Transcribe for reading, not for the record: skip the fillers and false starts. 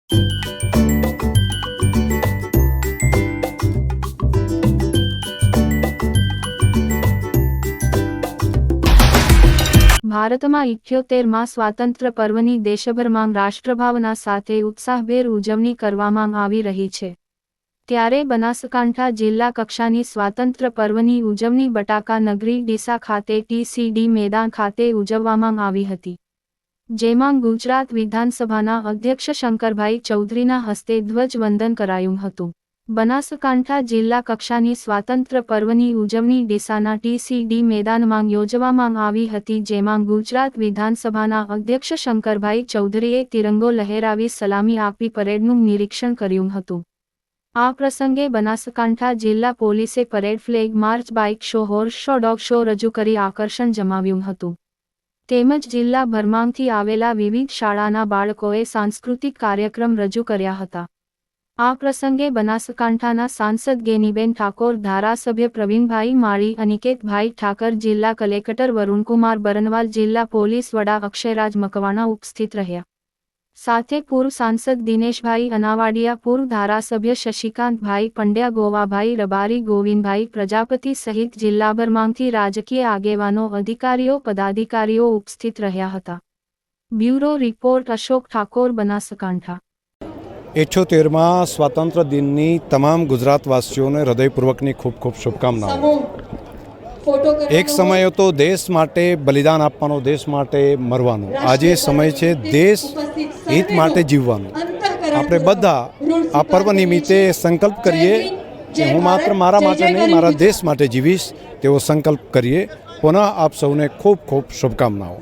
ભારતમાં 78મા સ્વાતંત્ર્ય પર્વની દેશભરમાં રાષ્ટ્રભાવના સાથે ઉત્સાહભેર ઉજવણી કરવામાં આવી રહી છે. ત્યારે બનાસકાંઠા જિલ્લા કક્ષાની સ્વાતંત્ર્ય પર્વની ઉજવણી બટાકા નગરી ડીસા ખાતે TCD મેદાન ખાતે ઉજવવામાં આવી હતી. જેમાં ગુજરાત વિધાનસભાના અધ્યક્ષ શંકરભાઈ ચૌધરીના હસ્તે ધ્વજવંદન કરાયું હતું. બનાસકાંઠા જિલ્લા કક્ષાની સ્વાતંત્ર્ય પર્વની ઉજવણી ડીસાના TCD મેદાનમાં યોજવામાં આવી હતી, જેમાં ગુજરાત વિધાનસભાના અધ્યક્ષ શંકરભાઈ ચૌધરીએ તિરંગો લહેરાવી સલામી આપી પરેડનું નિરીક્ષણ કર્યું હતું. આ પ્રસંગે બનાસકાંઠા જિલ્લા પોલીસે parade, flag March, bike show, horse show, dog show રજૂ કરી આકર્ષણ જમાવ્યું હતું. તેમજ જિલ્લાભરમાંથી આવેલા વિવિધ શાળાના બાળકોએ સાંસ્કૃતિક કાર્યક્રમ રજૂ કર્યા હતા. આ પ્રસંગે બનાસકાંઠાના સાંસદ ગેનીબેન ઠાકોર, ધારાસભ્ય પ્રવીણભાઈ માળી, અનિકેતભાઈ ઠાકર, જિલ્લા કલેક્ટર વરુણકુમાર બરનવાલ, જિલ્લા પોલીસ વડા અક્ષયરાજ મકવાણા ઉપસ્થિત રહ્યા. સાથે પૂર્વ સાંસદ દિનેશભાઈ અનાવાડિયા, પૂર્વ ધારાસભ્ય શશિકાંતભાઈ પંડ્યા, ગોવાભાઈ રબારી, ગોવિંદભાઈ પ્રજાપતિ સહિત જિલ્લાભરમાંથી રાજકીય આગેવાનો, અધિકારીઓ, પદાધિકારીઓ ઉપસ્થિત રહ્યા હતા. Bureau report Ashok Thakor, Banaskantha. 78મા સ્વાતંત્ર્ય દિનની તમામ ગુજરાતવાસીઓને હૃદયપૂર્વકની ખૂબ ખૂબ શુભકામનાઓ. એક સમય હતો દેશ માટે બલિદાન આપવાનો, દેશ માટે મરવાનો. આજે સમય છે દેશ હિત માટે જીવવાનો. આપણે બધા આ પર્વ નિમિત્તે સંકલ્પ કરીએ કે હું માત્ર મારા માટે નહીં, મારા દેશ માટે જીવીશ તેવો સંકલ્પ કરીએ. પુનઃ આપ સૌને ખૂબ ખૂબ શુભકામનાઓ.